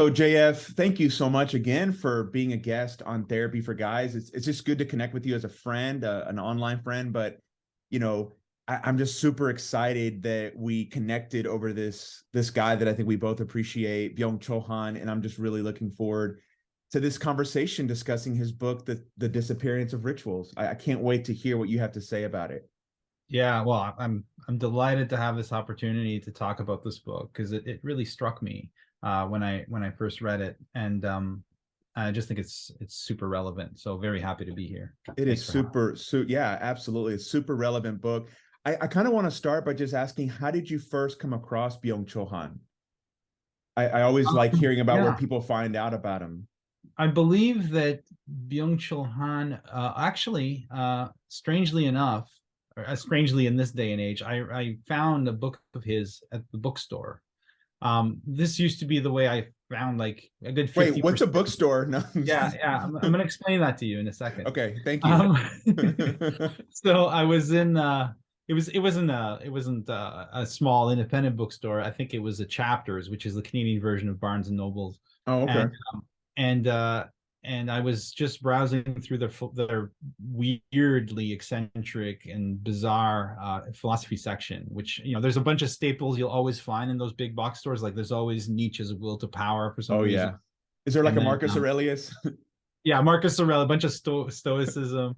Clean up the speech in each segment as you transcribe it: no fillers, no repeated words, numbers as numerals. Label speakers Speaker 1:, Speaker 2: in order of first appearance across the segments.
Speaker 1: So JF, thank you so much again for being a guest on Therapy for Guys. It's just good to connect with you as a friend, an online friend. But you know, I'm just super excited that we connected over this guy that I think we both appreciate, Byung-Chul Han, and I'm just really looking forward to this conversation discussing his book, The Disappearance of Rituals. I can't wait to hear what you have to say about it.
Speaker 2: Yeah, well, I'm delighted to have this opportunity to talk about this book because it really struck me when I first read it, and I just think it's super relevant. So very happy to be here.
Speaker 1: It
Speaker 2: Thanks
Speaker 1: is
Speaker 2: for having me.
Speaker 1: yeah, absolutely. It's super relevant book. I kind of want to start by just asking, how did you first come across Byung-Chul Han? I always like hearing about where
Speaker 2: Yeah,
Speaker 1: people find out about him.
Speaker 2: I believe that Byung-Chul Han actually, strangely enough, or strangely in this day and age, I found a book of his at the bookstore. This used to be the way I found like a good
Speaker 1: Wait, what's a
Speaker 2: 50%.
Speaker 1: bookstore? No.
Speaker 2: Yeah. I'm gonna explain that to you in a second.
Speaker 1: Okay, thank you.
Speaker 2: Um, so I was in it wasn't a small independent bookstore. I think it was a Chapters, which is the Canadian version of Barnes and Nobles.
Speaker 1: Oh, okay.
Speaker 2: And and uh and I was just browsing through their weirdly eccentric and bizarre philosophy section, which there's a bunch of staples you'll always find in those big box stores. Like there's always Nietzsche's Will to Power for some
Speaker 1: Oh,
Speaker 2: reason,
Speaker 1: yeah. Is there like
Speaker 2: and
Speaker 1: a
Speaker 2: then
Speaker 1: Marcus Aurelius?
Speaker 2: yeah, Marcus Aurelius, a bunch of stoicism,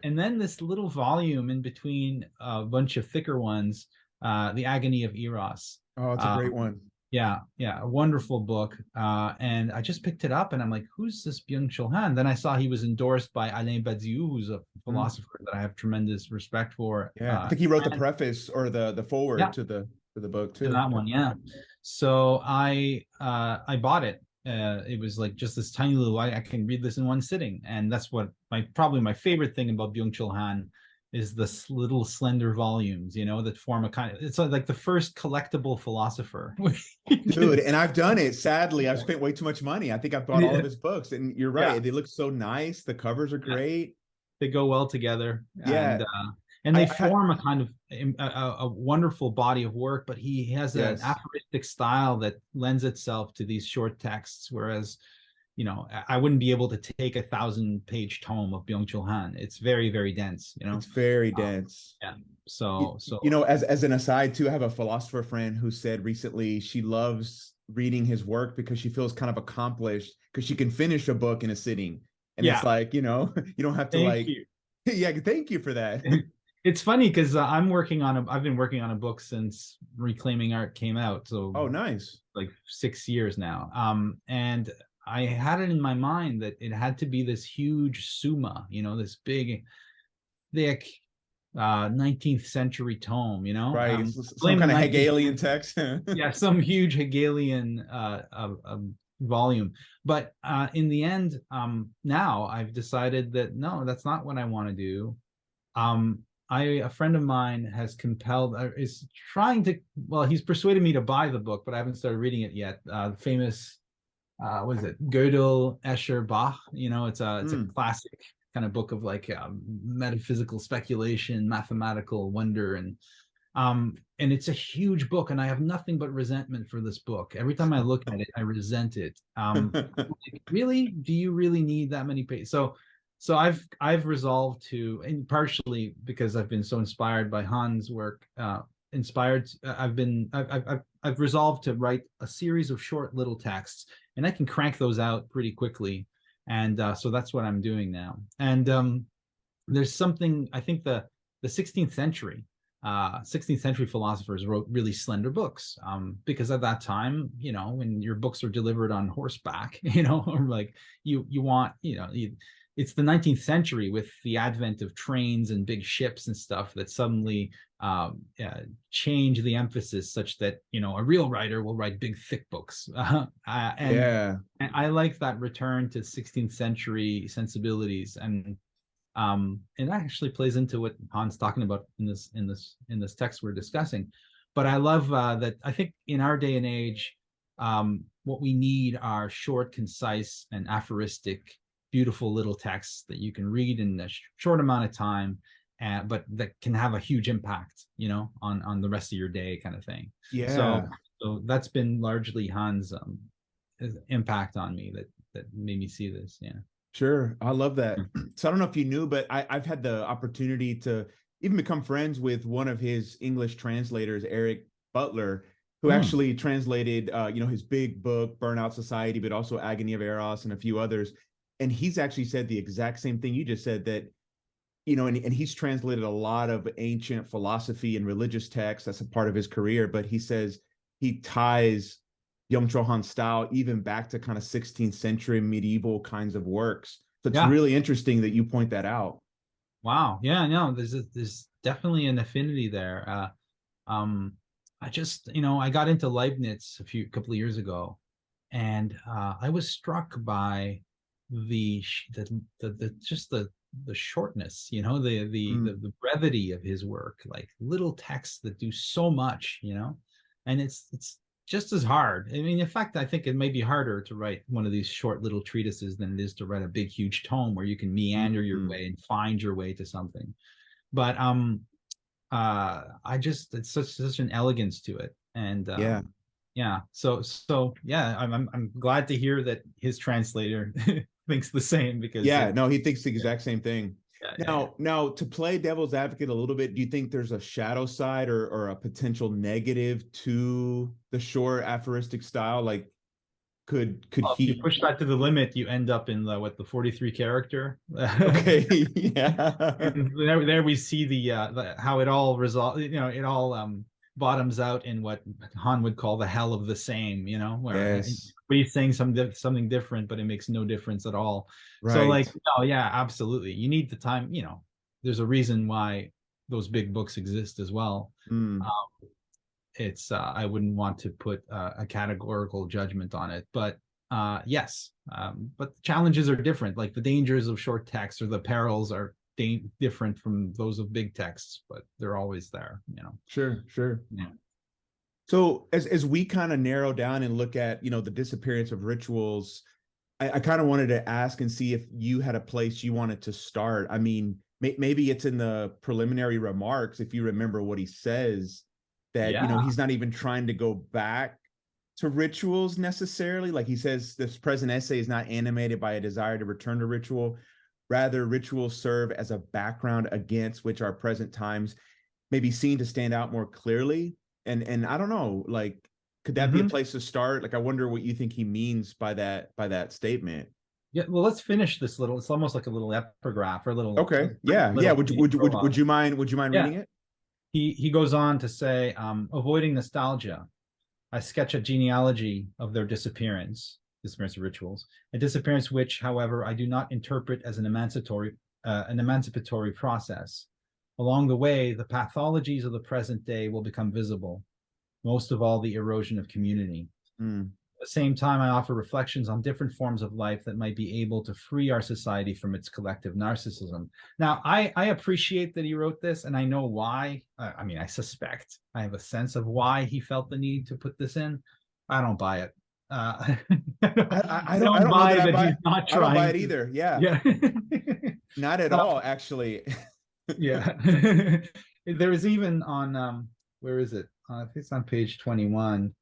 Speaker 2: and then this little volume in between a bunch of thicker ones, The Agony of Eros.
Speaker 1: Oh, it's a
Speaker 2: Uh,
Speaker 1: great one.
Speaker 2: yeah, a wonderful book. And I just picked it up and I'm like, who's this Byung-Chul Han? Then I saw he was endorsed by Alain Badiou, who's a
Speaker 1: Mm,
Speaker 2: philosopher that I have tremendous respect for.
Speaker 1: yeah, I think he wrote the
Speaker 2: And
Speaker 1: preface or the foreword
Speaker 2: yeah,
Speaker 1: to the book
Speaker 2: to
Speaker 1: too.
Speaker 2: that one, yeah. So I bought it. It was like just this tiny little. I can read this in one sitting, and that's what probably my favorite thing about Byung-Chul Han is this little slender volumes, that form a kind of. It's like the first collectible philosopher.
Speaker 1: Dude, and I've done it. Sadly, I've spent way too much money. I think I've bought all of
Speaker 2: Yeah,
Speaker 1: his books, and you're
Speaker 2: yeah,
Speaker 1: right. They look so nice. The covers are
Speaker 2: yeah.
Speaker 1: great.
Speaker 2: They go well together, and
Speaker 1: Yeah,
Speaker 2: they
Speaker 1: I had
Speaker 2: form a kind of a wonderful body of work. But he has an
Speaker 1: yes.
Speaker 2: aphoristic style that lends itself to these short texts, whereas I wouldn't be able to take 1,000-page tome of Byung-Chul Han. It's very, very dense.
Speaker 1: It's very
Speaker 2: Um,
Speaker 1: dense.
Speaker 2: yeah. So
Speaker 1: As an aside, too, I have a philosopher friend who said recently she loves reading his work because she feels kind of accomplished because she can finish a book in a sitting. And it's
Speaker 2: yeah.
Speaker 1: like, you don't have to
Speaker 2: Thank
Speaker 1: like,
Speaker 2: you.
Speaker 1: yeah, thank you for that.
Speaker 2: It's funny because I've been working on a book since Reclaiming Art came out. So
Speaker 1: Oh, nice.
Speaker 2: like 6 years now. And I had it in my mind that it had to be this huge summa, this big, thick 19th century tome,
Speaker 1: Right. Some
Speaker 2: blame the
Speaker 1: kind of
Speaker 2: 19th
Speaker 1: Hegelian
Speaker 2: century.
Speaker 1: text.
Speaker 2: Yeah, some huge Hegelian volume. But in the end, now I've decided that no, that's not what I want to do. A friend of mine has compelled is trying to well, he's persuaded me to buy the book, but I haven't started reading it yet. Famous what is it? Gödel, Escher, Bach. It's a
Speaker 1: Mm.
Speaker 2: classic kind of book of like metaphysical speculation, mathematical wonder, and it's a huge book, and I have nothing but resentment for this book. Every time I look at it, I resent it. Like, really, do you really need that many pages? So I've resolved to, and partially because I've been so inspired by Han's work, inspired. I've resolved to write a series of short little texts, and I can crank those out pretty quickly. And so that's what I'm doing now. And there's something I think the 16th century philosophers wrote really slender books, because at that time, when your books are delivered on horseback, or like you want, it's the 19th century with the advent of trains and big ships and stuff that suddenly change the emphasis such that a real writer will write big thick books,
Speaker 1: Yeah.
Speaker 2: and I like that return to 16th century sensibilities, and that actually plays into what Han's talking about in this text we're discussing. But I love that. I think in our day and age, what we need are short, concise, and aphoristic, beautiful little texts that you can read in a short amount of time, but that can have a huge impact, on the rest of your day, kind of thing. So
Speaker 1: Yeah.
Speaker 2: so that's been largely Han's impact on me that made me see this. Yeah.
Speaker 1: Sure. I love that. So I don't know if you knew, but I've had the opportunity to even become friends with one of his English translators, Eric Butler, who
Speaker 2: Mm.
Speaker 1: actually translated, his big book, Burnout Society, but also Agony of Eros and a few others. And he's actually said the exact same thing you just said, that, and he's translated a lot of ancient philosophy and religious texts. That's a part of his career. But he says he ties Byung-Chul Han style even back to kind of 16th century medieval kinds of works. So it's
Speaker 2: Yeah.
Speaker 1: really interesting that you point that out.
Speaker 2: Wow. Yeah. No. There's definitely an affinity there. I just, I got into Leibniz couple of years ago, and I was struck by the shortness, the brevity of his work, like little texts that do so much, and it's just as hard. I mean, in fact, I think it may be harder to write one of these short little treatises than it is to write a big, huge tome where you can meander your way and find your way to something. But I just, it's such an elegance to it. And
Speaker 1: Yeah.
Speaker 2: yeah, so yeah, I'm glad to hear that his translator thinks the same, because
Speaker 1: Yeah, no, he thinks the exact same thing.
Speaker 2: yeah.
Speaker 1: Now, to play devil's advocate a little bit, do you think there's a shadow side or a potential negative to the short aphoristic style? Like, could
Speaker 2: Well, if you
Speaker 1: he?
Speaker 2: push that to the limit, you end up in the 43 character.
Speaker 1: Okay, yeah,
Speaker 2: And there we see how it all resolve. It all bottoms out in what Han would call the hell of the same. Where
Speaker 1: yes,
Speaker 2: he's saying something different, but it makes no difference at all. So like,
Speaker 1: right.
Speaker 2: no, yeah, absolutely. You need the time. There's a reason why those big books exist as well.
Speaker 1: Mm,
Speaker 2: It's I wouldn't want to put a categorical judgment on it, but yes, but the challenges are different. Like the dangers of short text or the perils are different from those of big texts, but they're always there.
Speaker 1: sure, sure.
Speaker 2: Yeah.
Speaker 1: So as we kind of narrow down and look at the disappearance of rituals, I kind of wanted to ask and see if you had a place you wanted to start. I mean, maybe it's in the preliminary remarks, if you remember what he says, that
Speaker 2: Yeah.
Speaker 1: he's not even trying to go back to rituals necessarily. Like he says, this present essay is not animated by a desire to return to ritual. Rather, rituals serve as a background against which our present times may be seen to stand out more clearly. And I don't know, like, could that be a
Speaker 2: Mm-hmm.
Speaker 1: place to start? Like, I wonder what you think he means by that statement.
Speaker 2: Yeah. Well, let's finish this little. It's almost like a little epigraph or a
Speaker 1: Okay. Yeah. Yeah. Would
Speaker 2: prologue.
Speaker 1: you mind
Speaker 2: Yeah.
Speaker 1: reading it?
Speaker 2: He goes on to say, avoiding nostalgia, I sketch a genealogy of their disappearance of rituals, a disappearance which, however, I do not interpret as an emancipatory process. Along the way, the pathologies of the present day will become visible, most of all the erosion of community.
Speaker 1: Mm.
Speaker 2: At the same time, I offer reflections on different forms of life that might be able to free our society from its collective narcissism. Now, I appreciate that he wrote this, and I know why. I mean, I suspect I have a sense of why he felt the need to put this in. I don't buy it. I
Speaker 1: I
Speaker 2: don't
Speaker 1: don't know
Speaker 2: buy
Speaker 1: that
Speaker 2: that he's not
Speaker 1: I don't buy
Speaker 2: trying
Speaker 1: it
Speaker 2: to.
Speaker 1: either. Yeah.
Speaker 2: Yeah.
Speaker 1: Not at all, actually.
Speaker 2: Yeah. There is even on where is it? I think it's on page 21.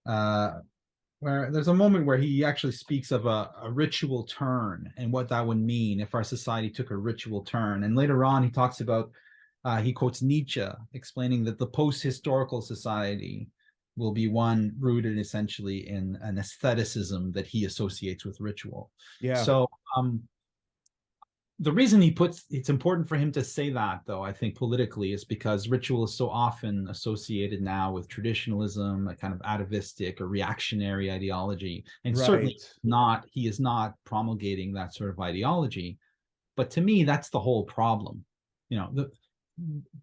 Speaker 2: Where there's a moment where he actually speaks of a ritual turn and what that would mean if our society took a ritual turn. And later on, he talks about, he quotes Nietzsche explaining that the post-historical society will be one rooted essentially in an aestheticism that he associates with ritual.
Speaker 1: Yeah.
Speaker 2: So the reason it's important for him to say that, though, I think politically, is because ritual is so often associated now with traditionalism, a kind of atavistic or reactionary ideology. And certainly
Speaker 1: Right.
Speaker 2: he is not promulgating that sort of ideology. But to me, that's the whole problem.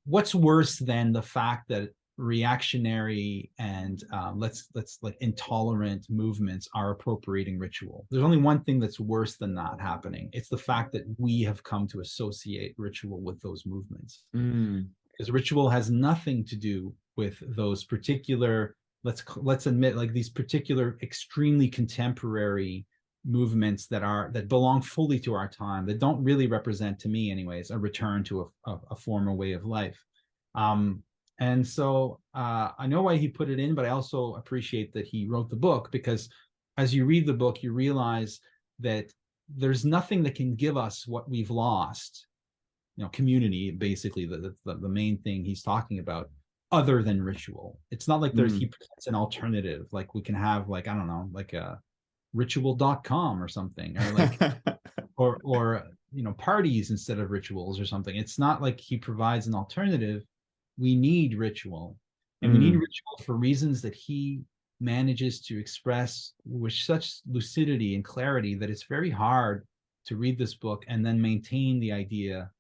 Speaker 2: What's worse than the fact that reactionary and let's like intolerant movements are appropriating ritual? There's only one thing that's worse than that happening. It's the fact that we have come to associate ritual with those movements,
Speaker 1: Mm.
Speaker 2: because ritual has nothing to do with those particular, let's admit, like these particular extremely contemporary movements that belong fully to our time, that don't really represent, to me anyways, a return to a former way of life. And so I know why he put it in, but I also appreciate that he wrote the book, because as you read the book, you realize that there's nothing that can give us what we've lost. You know, community, basically the main thing he's talking about, other than ritual. It's not like he presents an alternative, like we can have, like, I don't know, like a ritual.com or something, or like or you know, parties instead of rituals or something. It's not like he provides an alternative. We need ritual, and we need ritual for reasons that he manages to express with such lucidity and clarity that it's very hard to read this book and then maintain the idea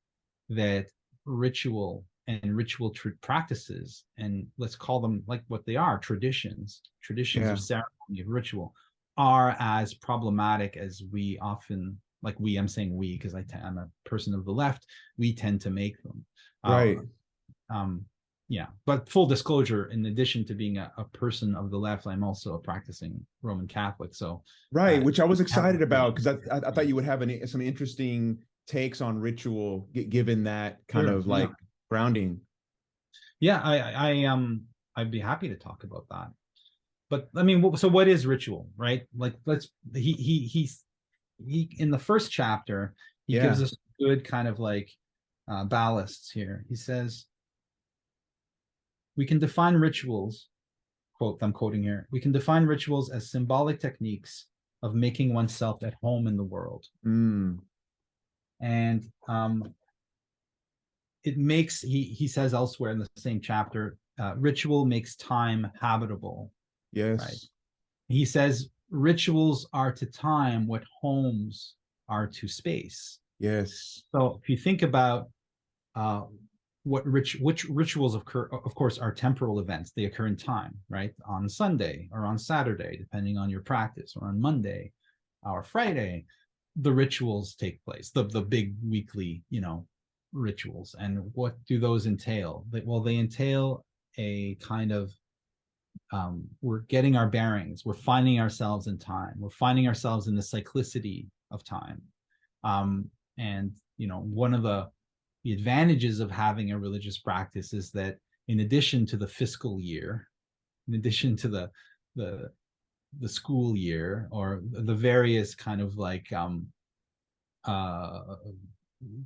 Speaker 2: that ritual and ritual practices, and let's call them like what they are, traditions
Speaker 1: Yeah.
Speaker 2: of ceremony, of ritual, are as problematic as we often, like we, I'm saying we because I'm a person of the left, we tend to make them.
Speaker 1: Right.
Speaker 2: Yeah, but full disclosure, in addition to being a person of the left, I'm also a practicing Roman Catholic. So
Speaker 1: Right, which I was excited about, because I thought
Speaker 2: yeah.
Speaker 1: you would have some interesting takes on ritual, given that kind
Speaker 2: Sure,
Speaker 1: of
Speaker 2: yeah.
Speaker 1: like grounding.
Speaker 2: Yeah, I'd be happy to talk about that. But I mean, so what is ritual, right? Like, he in the first chapter, he gives
Speaker 1: Yeah.
Speaker 2: us good kind of like ballasts here. He says, we can define rituals, quote, I'm quoting here, we can define rituals as symbolic techniques of making oneself at home in the world. And it makes, he says elsewhere in the same chapter, ritual makes time habitable.
Speaker 1: Yes.
Speaker 2: Right. He says rituals are to time what homes are to space.
Speaker 1: Yes.
Speaker 2: So if you think about which rituals occur, of course, are temporal events. They occur in time, right? On Sunday or on Saturday, depending on your practice, or on Monday or Friday, the rituals take place. The big weekly, you know, rituals. And what do those entail? Well, they entail a kind of we're getting our bearings, we're finding ourselves in time, we're finding ourselves in the cyclicity of time. And you know, one of the advantages of having a religious practice is that, in addition to the fiscal year, in addition to the school year, or the various kind of like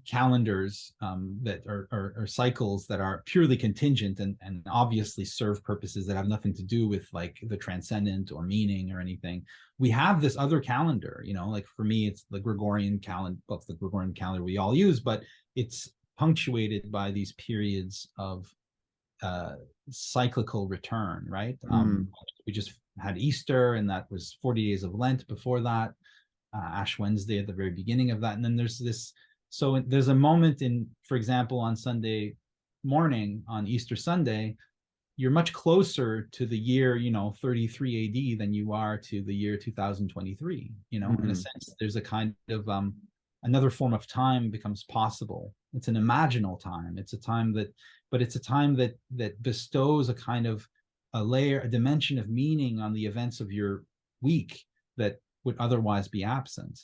Speaker 2: calendars that are cycles that are purely contingent and obviously serve purposes that have nothing to do with like the transcendent or meaning or anything. We have this other calendar, you know, like for me, it's the Gregorian calendar, well, it's the Gregorian calendar we all use, but it's punctuated by these periods of cyclical return, right? We just had Easter, and that was 40 days of Lent before that, Ash Wednesday at the very beginning of that. And then there's this, so there's a moment in, for example, on Sunday morning, on Easter Sunday, you're much closer to the year, you know, 33 AD than you are to the year 2023. You know, in a sense, there's a kind of another form of time becomes possible. It's an imaginal time. It's a time that, but it's a time that bestows a kind of a layer, a dimension of meaning on the events of your week that would otherwise be absent.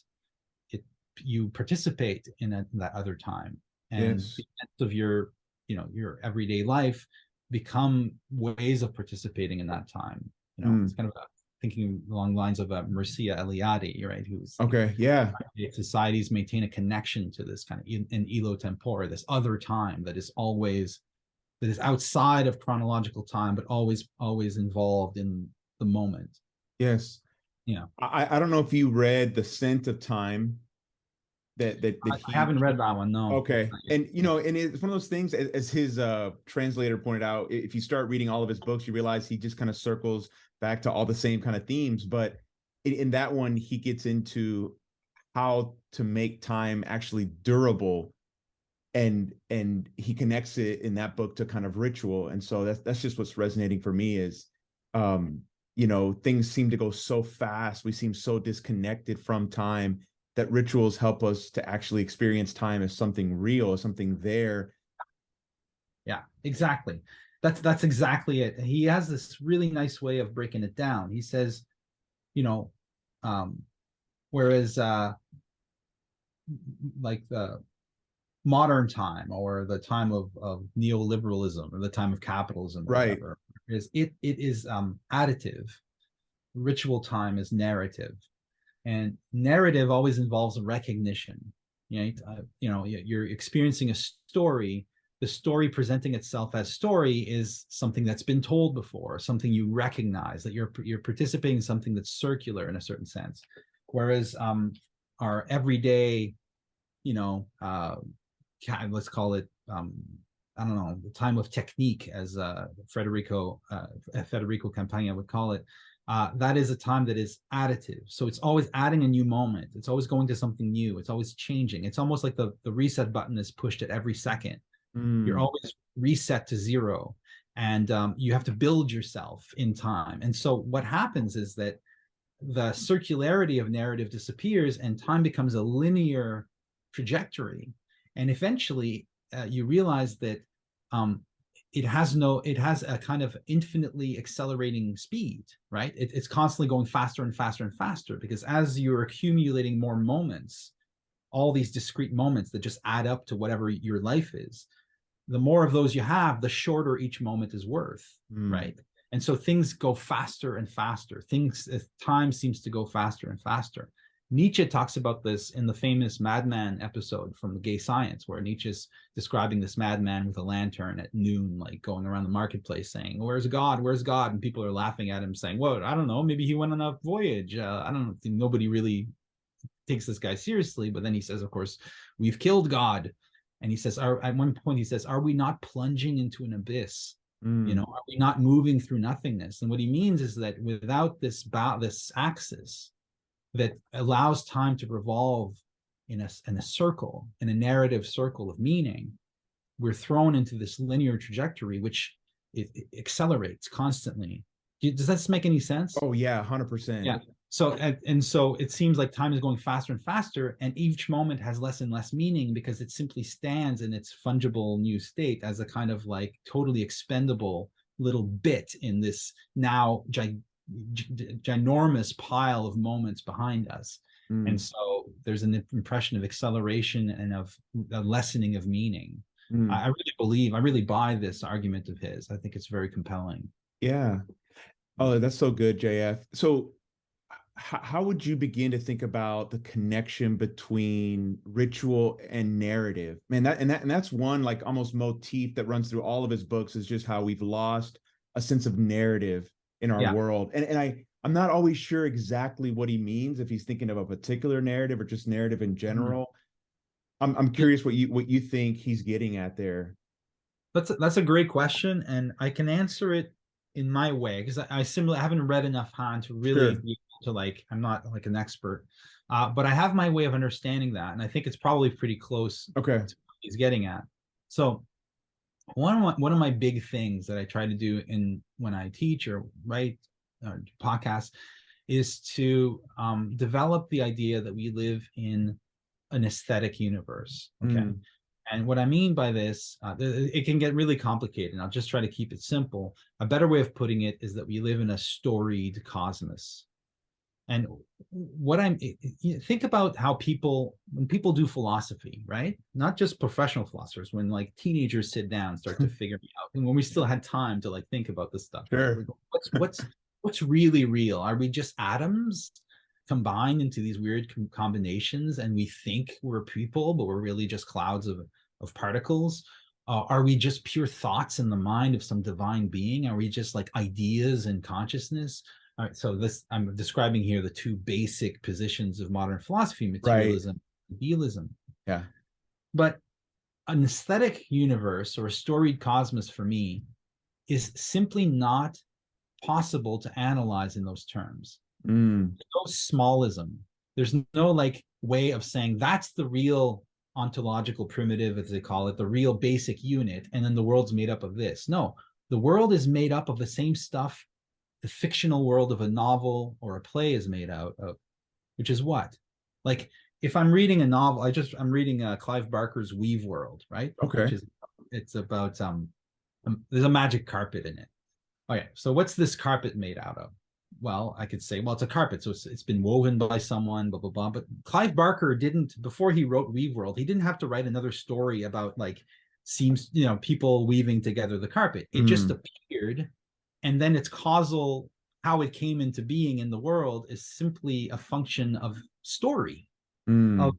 Speaker 2: You participate in that other time, and
Speaker 1: Yes.
Speaker 2: the events of your, you know, your everyday life become ways of participating in that time. You know, it's kind of thinking along the lines of Mircea Eliade, right? Who's
Speaker 1: Okay. Yeah.
Speaker 2: societies maintain a connection to this kind of in ilo tempore, this other time that is always, that is outside of chronological time, but always involved in the moment.
Speaker 1: Yes.
Speaker 2: Yeah.
Speaker 1: I don't know if you read The Scent of Time.
Speaker 2: I haven't read that one. No.
Speaker 1: Okay. And you know, and it's one of those things, as his translator pointed out, if you start reading all of his books, you realize he just kind of circles back to all the same kind of themes. But in that one, he gets into how to make time actually durable, and he connects it in that book to kind of ritual. And so that's just what's resonating for me is you know, things seem to go so fast, we seem so disconnected from time, that rituals help us to actually experience time as something real, as something there.
Speaker 2: Yeah, exactly. That's exactly it. He has this really nice way of breaking it down. He says, you know, whereas like modern time, or the time of neoliberalism, or the time of capitalism, or
Speaker 1: Right.
Speaker 2: whatever, is it is additive. Ritual time is narrative, and narrative always involves a recognition. You're experiencing a story. The story presenting itself as story is something that's been told before, something you recognize, that you're participating in something that's circular in a certain sense. Whereas our everyday, you know, let's call it, I don't know, the time of technique, as Federico Campagna would call it. That is a time that is additive. So it's always adding a new moment. It's always going to something new. It's always changing. It's almost like the reset button is pushed at every second. You're always reset to zero, and you have to build yourself in time. And so what happens is that the circularity of narrative disappears, and time becomes a linear trajectory. And eventually you realize that it has a kind of infinitely accelerating speed, right? It's constantly going faster and faster and faster, because as you're accumulating more moments, all these discrete moments that just add up to whatever your life is, the more of those you have, the shorter each moment is worth, right? And so things go faster and faster. Time seems to go faster and faster. Nietzsche talks about this in the famous Madman episode from The Gay Science, where Nietzsche's describing this madman with a lantern at noon, like going around the marketplace saying, "Where's God? Where's God?" And people are laughing at him, saying, "Well, I don't know. Maybe he went on a voyage. I don't know." Nobody really takes this guy seriously. But then he says, of course, "We've killed God." And he says, at one point, he says, "Are we not plunging into an abyss? Are we not moving through nothingness?" And what he means is that without this axis that allows time to revolve in a circle, in a narrative circle of meaning, we're thrown into this linear trajectory, which it accelerates constantly. Does that make any sense?
Speaker 1: Oh yeah, 100%.
Speaker 2: Yeah. So it seems like time is going faster and faster, and each moment has less and less meaning, because it simply stands in its fungible new state as a kind of like totally expendable little bit in this now ginormous pile of moments behind us. And so there's an impression of acceleration and of a lessening of meaning. I really buy this argument of his. I think it's very compelling.
Speaker 1: Yeah. Oh, that's so good, JF. So how would you begin to think about the connection between ritual and narrative? Man, that's one like almost motif that runs through all of his books, is just how we've lost a sense of narrative in our world. And I'm not always sure exactly what he means, if he's thinking of a particular narrative or just narrative in general. I'm curious what you think he's getting at there.
Speaker 2: That's a great question, and I can answer it in my way, because I haven't read enough Han to really be able to, like, I'm not like an expert, but I have my way of understanding that, and I think it's probably pretty close to what he's getting at. So one of my big things that I try to do when I teach or write or podcasts is to develop the idea that we live in an aesthetic universe. Okay. And what I mean by this, it can get really complicated, and I'll just try to keep it simple. A better way of putting it is that we live in a storied cosmos. And think about how when people do philosophy, right? Not just professional philosophers, when like teenagers sit down and start to figure it out, and when we still had time to like think about this stuff.
Speaker 1: Sure.
Speaker 2: Right? What's really real? Are we just atoms combined into these weird combinations, and we think we're people, but we're really just clouds of particles? Are we just pure thoughts in the mind of some divine being? Are we just like ideas and consciousness? All right, so I'm describing here the two basic positions of modern philosophy: materialism, idealism.
Speaker 1: Yeah.
Speaker 2: But an aesthetic universe, or a storied cosmos, for me, is simply not possible to analyze in those terms. There's no smallism. There's no like way of saying that's the real ontological primitive, as they call it, the real basic unit, and then the world's made up of this. No, the world is made up of the same stuff the fictional world of a novel or a play is made out of, which is what? Like, if I'm reading a novel, I'm reading Clive Barker's Weave World, right?
Speaker 1: Okay.
Speaker 2: It's about there's a magic carpet in it. Okay, so what's this carpet made out of? well, I could say, well, it's a carpet, so it's been woven by someone, blah blah blah. But Clive Barker didn't, before he wrote Weave World, he didn't have to write another story about like seams, people weaving together the carpet. It just appeared, and then its causal, how it came into being in the world, is simply a function of story. Of,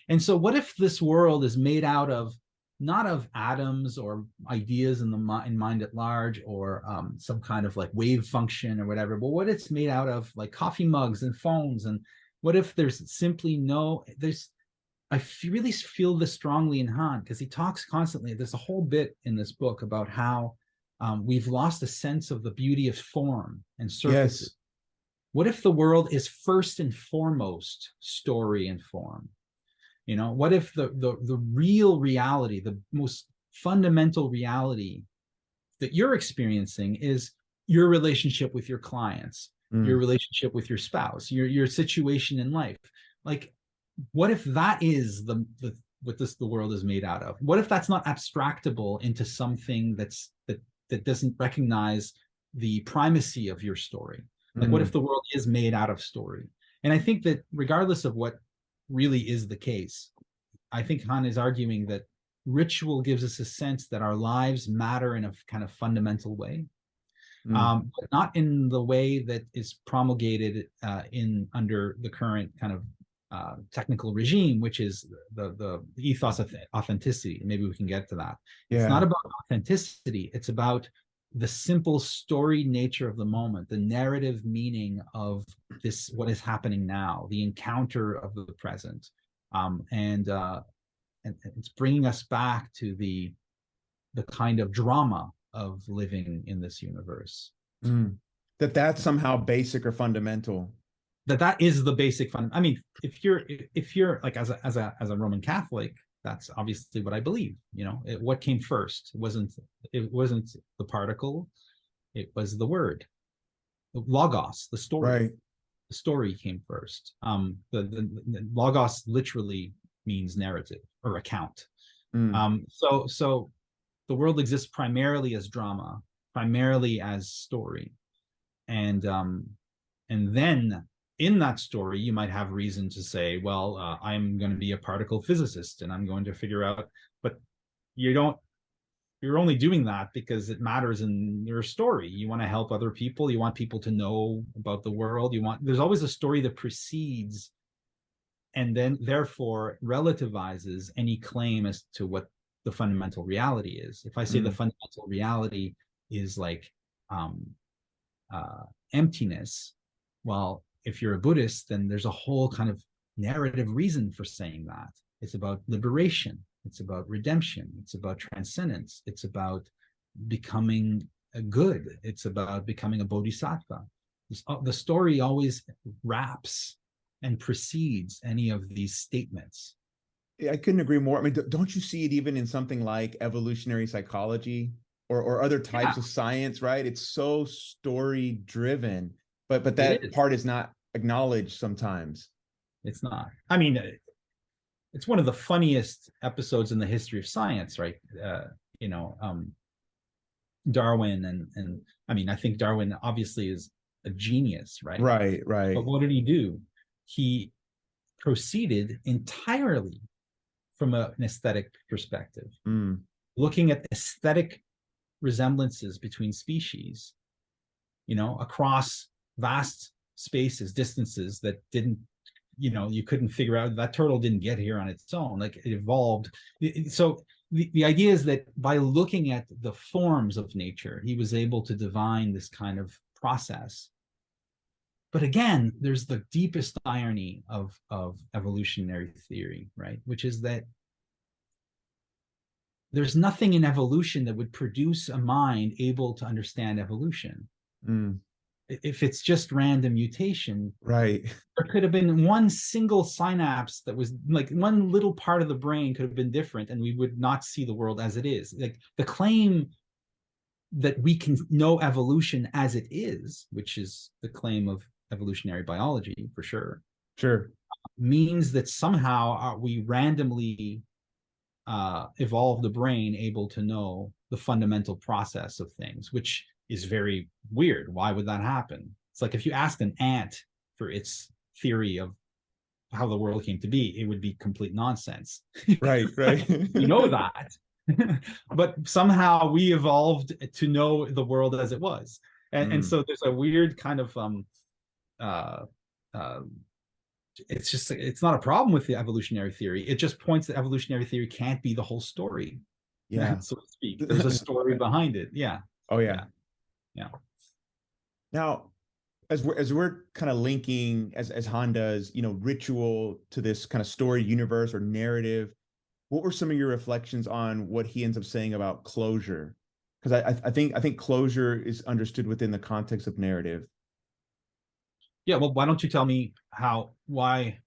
Speaker 2: and so, what if this world is made out of not of atoms or ideas in mind at large, or some kind of like wave function or whatever, but what it's made out of, like coffee mugs and phones? And what if there's simply I really feel this strongly in Han, because he talks constantly, there's a whole bit in this book about how we've lost a sense of the beauty of form and surfaces. Yes. What if the world is first and foremost story and form? What if the real reality, the most fundamental reality that you're experiencing, is your relationship with your clients, your relationship with your spouse, your situation in life? Like, what if that is what the world is made out of? What if that's not abstractable into something that doesn't recognize the primacy of your story? Like, what if the world is made out of story? And I think that regardless of what really is the case, I think Han is arguing that ritual gives us a sense that our lives matter in a kind of fundamental way, but not in the way that is promulgated under the current kind of technical regime, which is the ethos of authenticity. Maybe we can get to that. Yeah. It's not about authenticity. It's about the simple story nature of the moment, the narrative meaning of this, what is happening now, the encounter of the present, and it's bringing us back to the kind of drama of living in this universe.
Speaker 1: That's somehow basic or fundamental.
Speaker 2: That is the basic fun. I mean, if you're like, as a Roman Catholic, that's obviously what I believe. What came first? It wasn't the particle, it was the word, the logos, the story. Right. The story came first. The logos literally means narrative or account. So the world exists primarily as drama, primarily as story, and then in that story, you might have reason to say, well, I'm going to be a particle physicist and I'm going to figure out, but you're only doing that because it matters in your story. You want to help other people. You want people to know about the world. There's always a story that precedes and then therefore relativizes any claim as to what the fundamental reality is. If I say the fundamental reality is like emptiness, well, if you're a Buddhist, then there's a whole kind of narrative reason for saying that. It's about liberation. It's about redemption. It's about transcendence. It's about becoming a good. It's about becoming a bodhisattva. The story always wraps and precedes any of these statements.
Speaker 1: I couldn't agree more. I mean, don't you see it even in something like evolutionary psychology or other types of science, right? It's so story driven, but that part is not acknowledged sometimes.
Speaker 2: It's not. I mean, it's one of the funniest episodes in the history of science, right? Darwin and I mean, I think Darwin obviously is a genius, right?
Speaker 1: Right.
Speaker 2: But what did he do? He proceeded entirely from an aesthetic perspective, looking at aesthetic resemblances between species, across vast spaces, distances that didn't, you couldn't figure out. That turtle didn't get here on its own. Like, it evolved. So the idea is that by looking at the forms of nature, he was able to divine this kind of process. But again, there's the deepest irony of evolutionary theory, right? Which is that there's nothing in evolution that would produce a mind able to understand evolution. If it's just random mutation,
Speaker 1: right?
Speaker 2: There could have been one single synapse that was like one little part of the brain could have been different, and we would not see the world as it is. Like, the claim that we can know evolution as it is, which is the claim of evolutionary biology for sure, means that somehow we randomly evolve the brain able to know the fundamental process of things, which is very weird. Why would that happen? It's like if you asked an ant for its theory of how the world came to be, it would be complete nonsense.
Speaker 1: Right, right.
Speaker 2: We know that. But somehow we evolved to know the world as it was. And so there's a weird kind of uh, uh, it's just, it's not a problem with the evolutionary theory. It just points that evolutionary theory can't be the whole story,
Speaker 1: Yeah.
Speaker 2: so to speak. There's a story behind it. Yeah.
Speaker 1: Oh yeah.
Speaker 2: Yeah.
Speaker 1: Now, as we're kind of linking as Han does, ritual to this kind of story universe or narrative, what were some of your reflections on what he ends up saying about closure? Because I think closure is understood within the context of narrative.
Speaker 2: Yeah. Well, why don't you tell me why?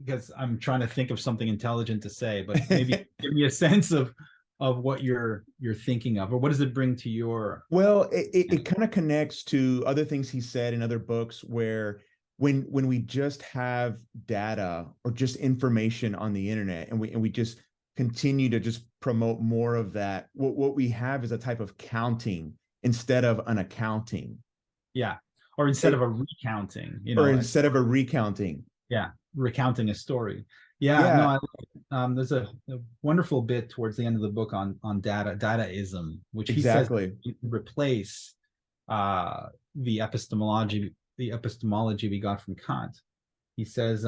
Speaker 2: Because I'm trying to think of something intelligent to say, but maybe give me a sense of what you're thinking of, or what does it bring to your.
Speaker 1: Well, it kind of connects to other things he said in other books where when we just have data or just information on the internet and we just continue to just promote more of that, what we have is a type of counting instead of an accounting.
Speaker 2: Yeah. Or instead of a recounting,
Speaker 1: Or instead of a recounting.
Speaker 2: Yeah, recounting a story. Yeah,
Speaker 1: Yeah,
Speaker 2: no, there's a wonderful bit towards the end of the book on dataism, which he says
Speaker 1: exactly.
Speaker 2: replace the epistemology we got from Kant. He says, is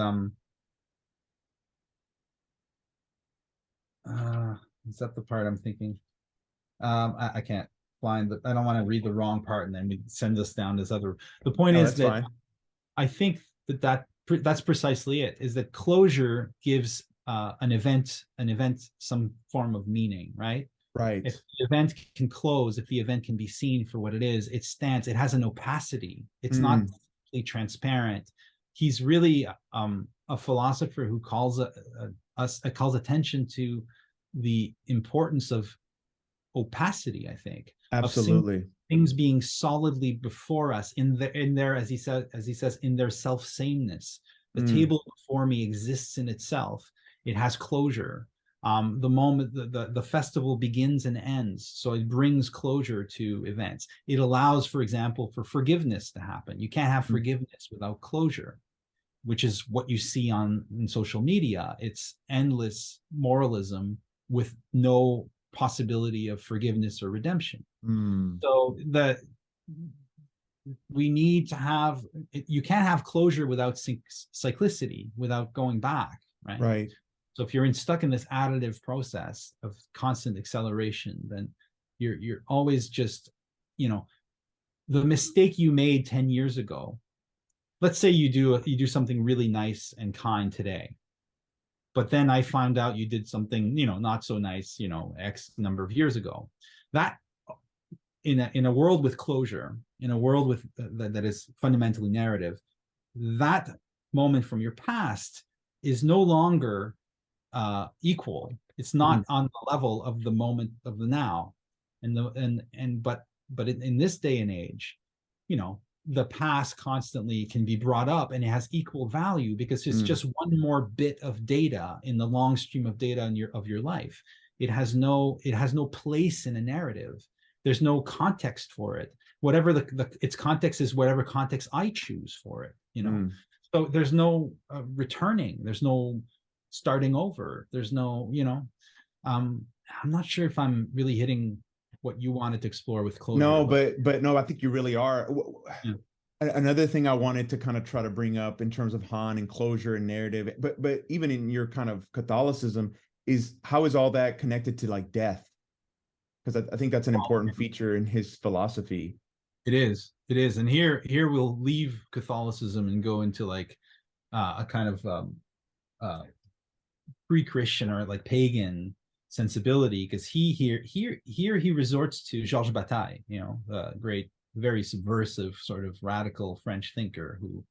Speaker 2: that the part I'm thinking? I can't find I don't want to read the wrong part and then we send us down this other. The point
Speaker 1: No,
Speaker 2: is
Speaker 1: that's
Speaker 2: that
Speaker 1: fine.
Speaker 2: I think that's precisely it, is that closure gives an event some form of meaning, right?
Speaker 1: Right.
Speaker 2: If the event can close, if the event can be seen for what it is, it stands, it has an opacity, it's not completely transparent. He's really a philosopher who calls calls attention to the importance of opacity, I think, of
Speaker 1: Absolutely.
Speaker 2: things being solidly before us in their, as he says, in their self-sameness. The table before me exists in itself. It has closure. The moment the festival begins and ends, so it brings closure to events. It allows, for example, for forgiveness to happen. You can't have forgiveness without closure, which is what you see in social media. It's endless moralism with no possibility of forgiveness or redemption. So we need to have, you can't have closure without cyclicity, without going back, right?
Speaker 1: Right.
Speaker 2: So if you're stuck in this additive process of constant acceleration, then you're always just, the mistake you made 10 years ago. Let's say you do something really nice and kind today, but then I found out you did something, not so nice, X number of years ago. That in a world with closure, in a world with that is fundamentally narrative, that moment from your past is no longer equal. It's not on the level of the moment of the now, but in this day and age, the past constantly can be brought up and it has equal value because it's just one more bit of data in the long stream of data of your life. It has no place in a narrative. There's no context for it. Whatever its context is, whatever context I choose for it, So there's no returning. There's no starting over. There's no, I'm not sure if I'm really hitting what you wanted to explore with closure.
Speaker 1: No, but no, I think you really are.
Speaker 2: Yeah.
Speaker 1: Another thing I wanted to kind of try to bring up in terms of Han and closure and narrative, but even in your kind of Catholicism, is how is all that connected to like death? Because I think that's an important feature in his philosophy.
Speaker 2: It is, and here we'll leave Catholicism and go into like a kind of pre-Christian or like pagan sensibility, because he resorts to Georges Bataille, the great, very subversive sort of radical French thinker who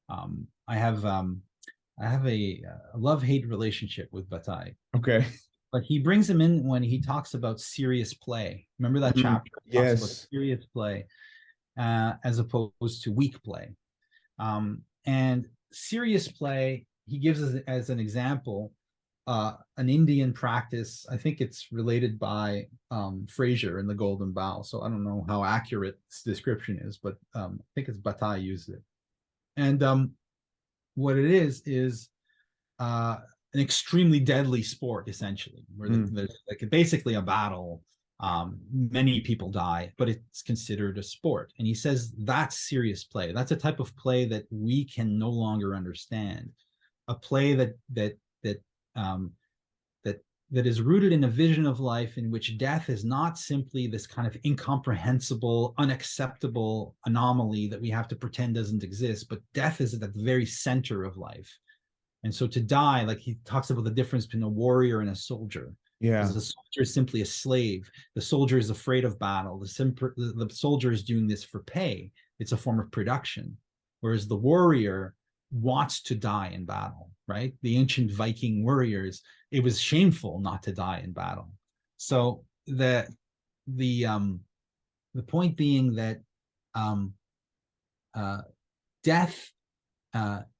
Speaker 2: I have a love-hate relationship with Bataille.
Speaker 1: Okay.
Speaker 2: But he brings him in when he talks about serious play. Remember that chapter?
Speaker 1: Yes.
Speaker 2: Talks about serious play as opposed to weak play. And serious play, he gives us as an example an Indian practice. I think it's related by Fraser in The Golden Bough. So I don't know how accurate this description is, but I think it's Bataille used it. And what it is an extremely deadly sport, essentially, where there's like basically a battle. Many people die, but it's considered a sport. And he says that's serious play. That's a type of play that we can no longer understand. A play that is rooted in a vision of life in which death is not simply this kind of incomprehensible, unacceptable anomaly that we have to pretend doesn't exist, but death is at the very center of life. And so to die, like he talks about the difference between a warrior and a soldier.
Speaker 1: Yeah.
Speaker 2: Because the soldier is simply a slave. The soldier is afraid of battle. The soldier is doing this for pay. It's a form of production. Whereas the warrior wants to die in battle, right? The ancient Viking warriors, it was shameful not to die in battle. So the point being that death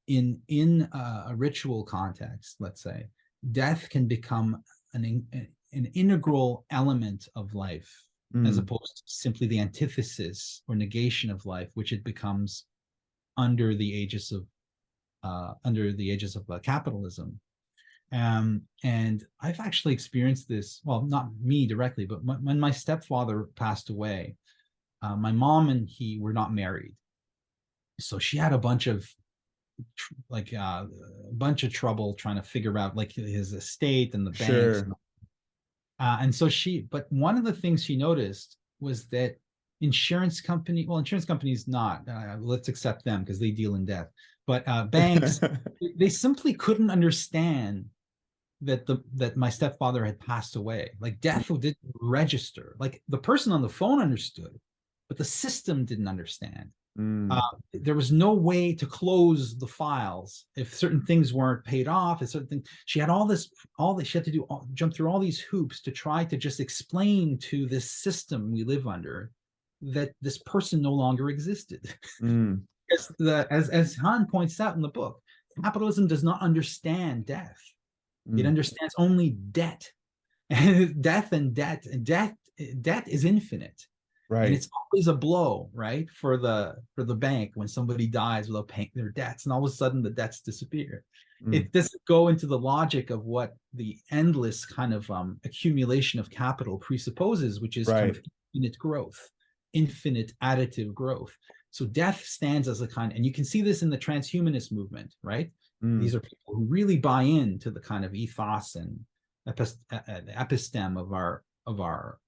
Speaker 2: in a ritual context, let's say, death can become an integral element of life, as opposed to simply the antithesis or negation of life, which it becomes under the aegis of capitalism. And I've actually experienced this, well, not me directly, but when my stepfather passed away, my mom and he were not married. So she had a bunch of trouble trying to figure out like his estate and the banks.
Speaker 1: Sure.
Speaker 2: And so but one of the things she noticed was that insurance companies not, let's accept them because they deal in death, but banks, they simply couldn't understand that my stepfather had passed away. Like death didn't register. Like the person on the phone understood, but the system didn't understand. There was no way to close the files if certain things weren't paid off. She had she had to do, jump through all these hoops to try to just explain to this system we live under that this person no longer existed. As Han points out in the book, capitalism does not understand death. It understands only debt. And death is infinite.
Speaker 1: Right.
Speaker 2: And it's always a blow, right, for the bank when somebody dies without paying their debts, and all of a sudden the debts disappear. It doesn't go into the logic of what the endless kind of accumulation of capital presupposes, which is kind of infinite growth, infinite additive growth. So death stands as a kind, and you can see this in the transhumanist movement, right? These are people who really buy into the kind of ethos and episteme of our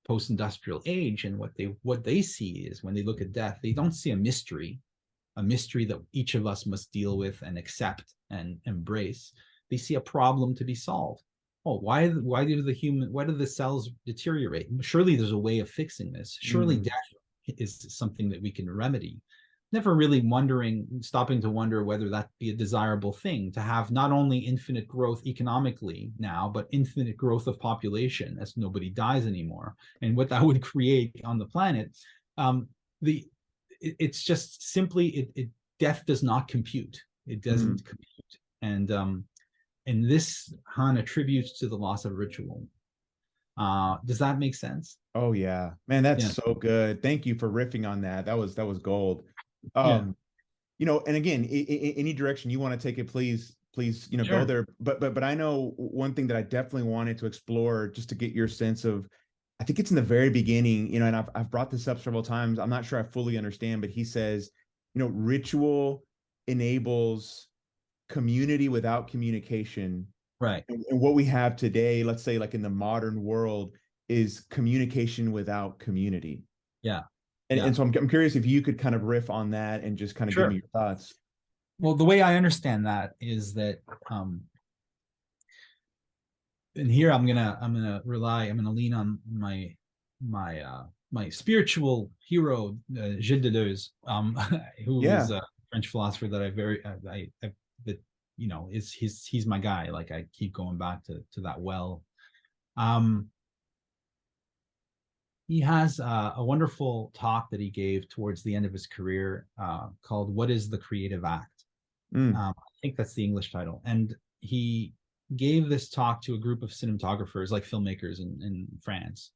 Speaker 2: post-industrial age. And what they see is when they look at death, they don't see a mystery that each of us must deal with and accept and embrace. They see a problem to be solved. Oh, why do the cells deteriorate? Surely there's a way of fixing this. Surely death is something that we can remedy. Never really stopping to wonder whether that be a desirable thing, to have not only infinite growth economically now, but infinite growth of population as nobody dies anymore, and what that would create on the planet. It's just simply death does not compute. It doesn't compute, and this Han attributes to the loss of ritual. Does that make sense?
Speaker 1: Oh yeah, man, that's so good. Thank you for riffing on that. That was gold. And again, any direction you want to take it, please, go there. But I know one thing that I definitely wanted to explore, just to get your sense of, I think it's in the very beginning, and I've brought this up several times. I'm not sure I fully understand, but he says, ritual enables community without communication.
Speaker 2: Right.
Speaker 1: And what we have today, let's say like in the modern world, is communication without community.
Speaker 2: Yeah.
Speaker 1: And so I'm curious if you could kind of riff on that and just kind of give me your thoughts.
Speaker 2: Well, the way I understand that is that, and here I'm gonna lean on my spiritual hero, Gilles Deleuze, who is a French philosopher that he's my guy. Like I keep going back to that well. He has a wonderful talk that he gave towards the end of his career called "What is the Creative Act?" I think that's the English title. And he gave this talk to a group of cinematographers, like filmmakers in France.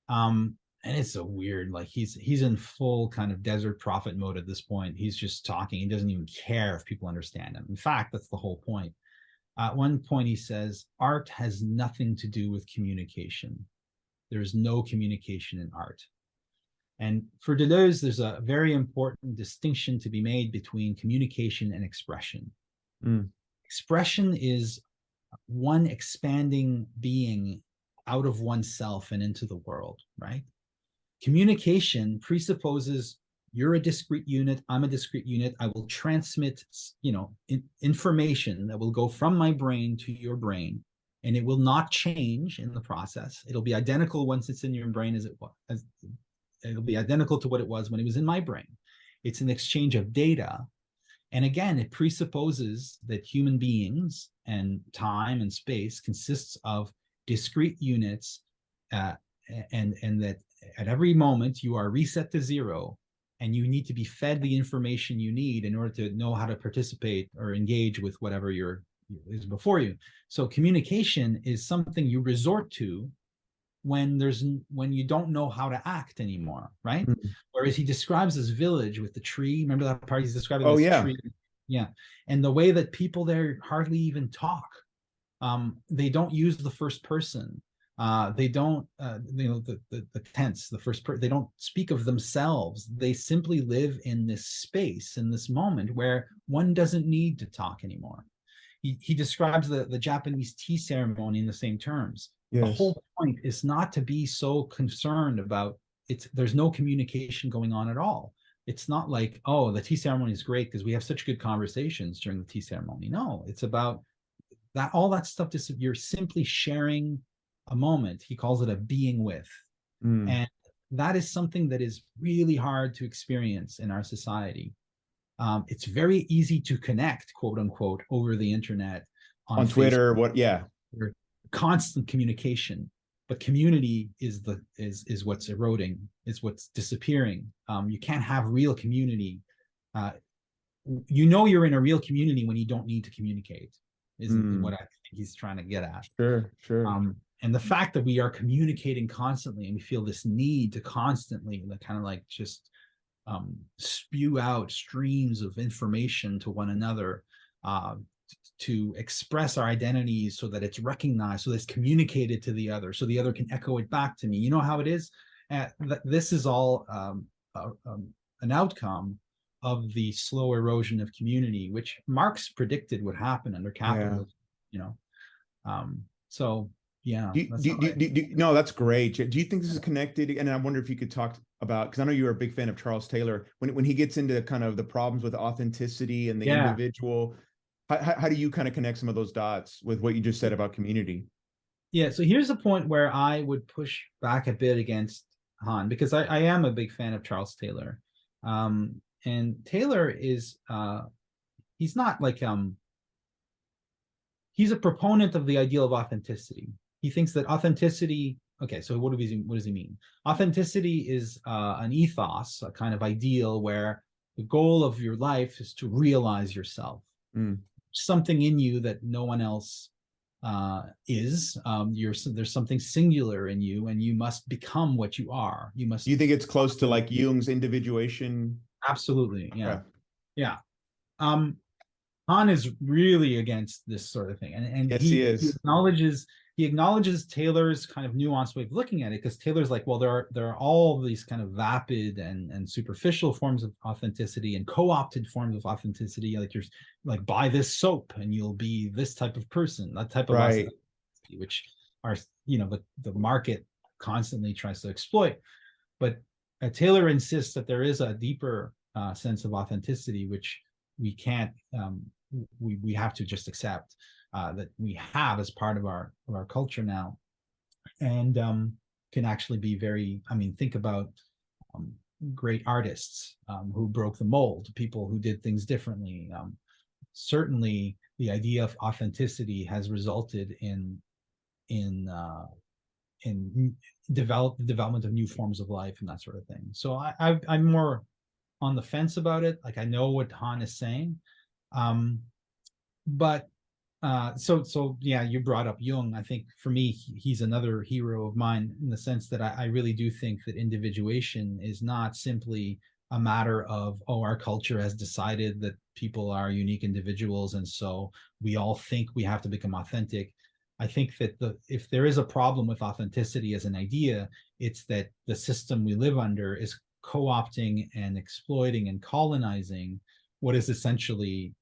Speaker 2: And it's a weird, like he's in full kind of desert prophet mode at this point. He's just talking. He doesn't even care if people understand him. In fact, that's the whole point. At one point, he says, art has nothing to do with communication. There's no communication in art. And for Deleuze, there's a very important distinction to be made between communication and expression. Expression is one expanding being out of oneself and into the world, right? Communication presupposes you're a discrete unit, I'm a discrete unit. I will transmit, information that will go from my brain to your brain, and it will not change in the process. It'll be identical once it's in your brain as it was. It'll be identical to what it was when it was in my brain. It's an exchange of data. And again, it presupposes that human beings and time and space consists of discrete units, and that at every moment you are reset to zero, and you need to be fed the information you need in order to know how to participate or engage with whatever is before you. So communication is something you resort to when you don't know how to act anymore, right? Whereas he describes this village with the tree. Remember that part? He's describing this tree. Yeah. And the way that people there hardly even talk. They don't use the first person. They don't, the tense, the first person, they don't speak of themselves. They simply live in this space, in this moment where one doesn't need to talk anymore. He describes the Japanese tea ceremony in the same terms. Yes. The whole point is not to be so concerned about there's no communication going on at all. It's not like, oh, the tea ceremony is great because we have such good conversations during the tea ceremony. No, it's about that, all that stuff. You're simply sharing a moment. He calls it a being with. And that is something that is really hard to experience in our society. It's very easy to connect, quote unquote, over the internet, on
Speaker 1: Twitter,
Speaker 2: constant communication, but community is what's eroding, is what's disappearing. You can't have real community. You're in a real community when you don't need to communicate, isn't what I think he's trying to get at.
Speaker 1: Sure.
Speaker 2: And the fact that we are communicating constantly, and we feel this need to constantly kind of like just spew out streams of information to one another, to express our identities so that it's recognized, so that it's communicated to the other, so the other can echo it back to me. You know how it is? This is all an outcome of the slow erosion of community, which Marx predicted would happen under capitalism. So yeah.
Speaker 1: No, that's great. Do you think this is connected? And I wonder if you could talk about, because I know you're a big fan of Charles Taylor, when he gets into kind of the problems with authenticity and the individual. How do you kind of connect some of those dots with what you just said about community?
Speaker 2: Yeah, so here's a point where I would push back a bit against Han, because I am a big fan of Charles Taylor. And Taylor is, he's not like, he's a proponent of the ideal of authenticity. He thinks that authenticity, okay, so what does he mean? Authenticity is an ethos, a kind of ideal where the goal of your life is to realize yourself. Something in you that no one else is. There's something singular in you, and you must become what you are. You must.
Speaker 1: Do you think it's close to like Jung's individuation?
Speaker 2: Absolutely, yeah. Yeah. Han is really against this sort of thing, and
Speaker 1: yes, he is.
Speaker 2: He acknowledges Taylor's kind of nuanced way of looking at it, because Taylor's like, well, there are all these kind of vapid and superficial forms of authenticity and co-opted forms of authenticity. Like you're like, buy this soap and you'll be this type of person, that type of authenticity, which are, the market constantly tries to exploit. But Taylor insists that there is a deeper sense of authenticity, which we can't, we have to just accept. That we have as part of our culture now, and can actually be very, think about great artists who broke the mold, people who did things differently. Certainly the idea of authenticity has resulted in development of new forms of life and that sort of thing. So I'm more on the fence about it. Like, I know what Han is saying, but So yeah, you brought up Jung. I think for me, he's another hero of mine in the sense that I really do think that individuation is not simply a matter of, oh, our culture has decided that people are unique individuals, and so we all think we have to become authentic. I think that if there is a problem with authenticity as an idea, it's that the system we live under is co-opting and exploiting and colonizing what is essentially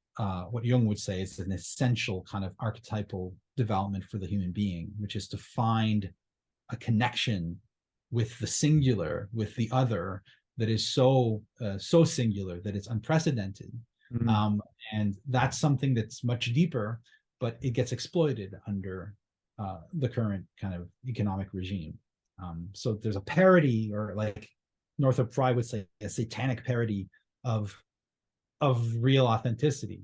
Speaker 2: what Jung would say is an essential kind of archetypal development for the human being, which is to find a connection with the singular, with the other, that is so singular that it's unprecedented.
Speaker 1: Mm.
Speaker 2: Um, and that's something that's much deeper, but it gets exploited under the current kind of economic regime. So there's a parody, or like Northrop Frye would say, a satanic parody of real authenticity.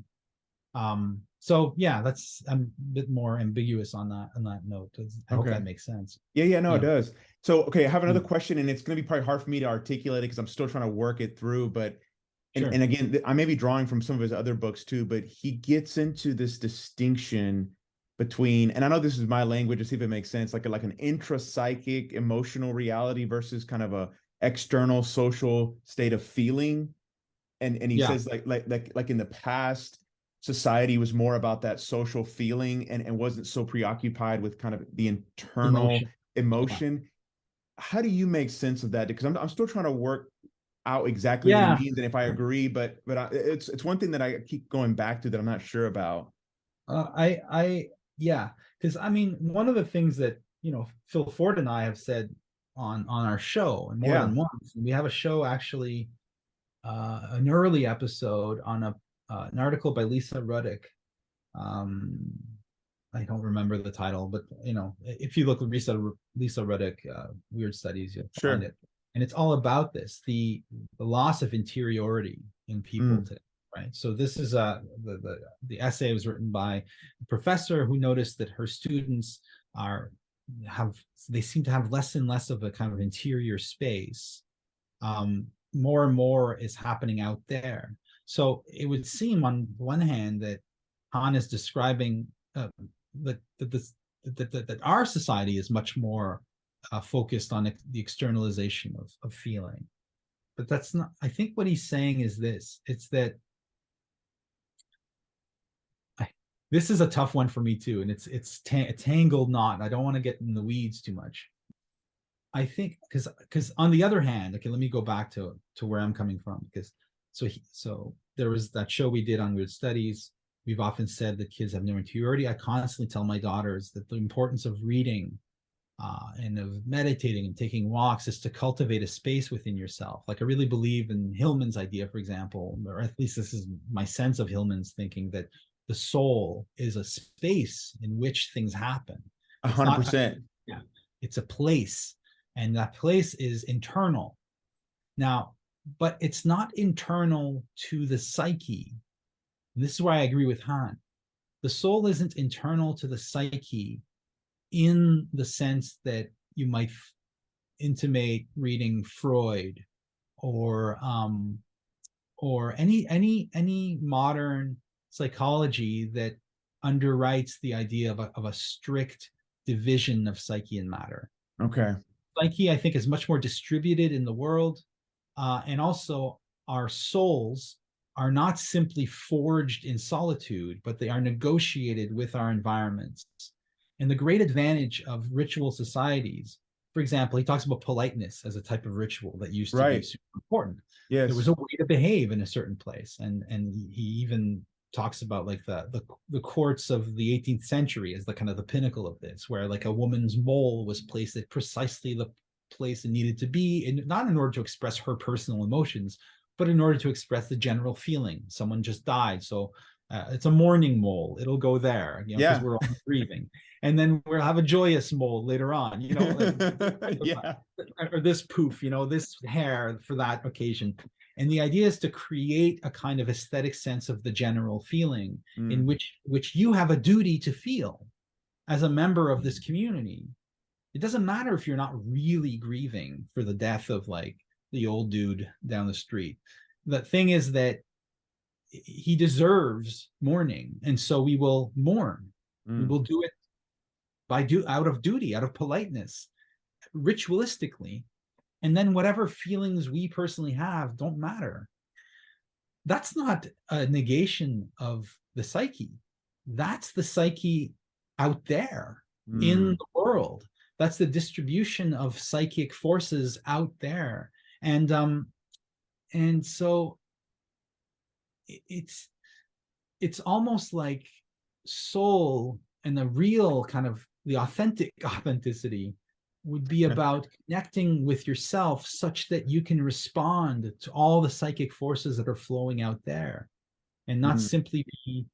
Speaker 2: So yeah, that's a bit more ambiguous on that note. I hope
Speaker 1: Okay.
Speaker 2: that makes sense.
Speaker 1: Yeah, no, it
Speaker 2: Yeah.
Speaker 1: does. So, okay, I have another
Speaker 2: Mm.
Speaker 1: question, and it's going to be probably hard for me to articulate it because I'm still trying to work it through. But,
Speaker 2: Sure.
Speaker 1: and again, I may be drawing from some of his other books too, but he gets into this distinction between, and I know this is my language, to see if it makes sense, like an intrapsychic emotional reality versus kind of a external social state of feeling. And he
Speaker 2: Yeah.
Speaker 1: says like in the past, society was more about that social feeling and wasn't so preoccupied with kind of the internal
Speaker 2: Emotion. Yeah.
Speaker 1: emotion. How do you make sense of that? Because I'm still trying to work out exactly what he
Speaker 2: Yeah.
Speaker 1: means and if I agree, but it's one thing that I keep going back to that I'm not sure about.
Speaker 2: Yeah, because I mean, one of the things that Phil Ford and I have said on our show, and more
Speaker 1: Yeah,
Speaker 2: than once, and we have a show actually, an early episode on an article by Lisa Ruddick. Um, I don't remember the title, but if you look at Lisa Ruddick, Weird Studies, you'll find
Speaker 1: sure.
Speaker 2: it, and it's all about this, the loss of interiority in people
Speaker 1: Mm,
Speaker 2: today, right? So this is the essay was written by a professor who noticed that her students are have they seem to have less and less of a kind of interior space. More and more is happening out there. So it would seem on one hand that Han is describing that that our society is much more focused on the externalization of feeling. But that's not, I think what he's saying is this, it's that this is a tough one for me too, and it's a tangled knot. I don't want to get in the weeds too much. I think because on the other hand, okay, let me go back to where I'm coming from, because so there was that show we did on Weird Studies. We've often said that kids have no interiority. I constantly tell my daughters that the importance of reading and of meditating and taking walks is to cultivate a space within yourself. Like I really believe in Hillman's idea, for example, or at least this is my sense of Hillman's thinking, that the soul is a space in which things happen. It's not,
Speaker 1: 100%.
Speaker 2: yeah, it's a place, and that place is internal. Now, but it's not internal to the psyche. This is why I agree with Han. The soul isn't internal to the psyche in the sense that you might intimate reading Freud or any modern psychology that underwrites the idea of a strict division of psyche and matter.
Speaker 1: Okay.
Speaker 2: Psyche, I think, is much more distributed in the world, and also our souls are not simply forged in solitude, but they are negotiated with our environments. And the great advantage of ritual societies, for example, he talks about politeness as a type of ritual that used to be
Speaker 1: Right.
Speaker 2: super important. There was
Speaker 1: Yes.
Speaker 2: a way to behave in a certain place, and he even talks about like the courts of the 18th century as the kind of the pinnacle of this, where like a woman's mole was placed at precisely the place it needed to be, and not in order to express her personal emotions, but in order to express the general feeling. Someone just died, so it's a mourning mole. It'll go there, because
Speaker 1: Yeah.
Speaker 2: we're all grieving, and then we'll have a joyous mole later on,
Speaker 1: Yeah.
Speaker 2: or this poof, this hair for that occasion. And the idea is to create a kind of aesthetic sense of the general feeling in
Speaker 1: Mm.
Speaker 2: which you have a duty to feel as a member of this community. It doesn't matter if you're not really grieving for the death of like the old dude down the street. The thing is that he deserves mourning, and so we will mourn. We will do it out of duty, out of politeness, ritualistically, and then whatever feelings we personally have don't matter. That's not a negation of the psyche. That's the psyche out there in the world. That's the distribution of psychic forces out there. And so it's almost like soul, and the real kind of the authenticity would be about connecting with yourself such that you can respond to all the psychic forces that are flowing out there, and not simply be,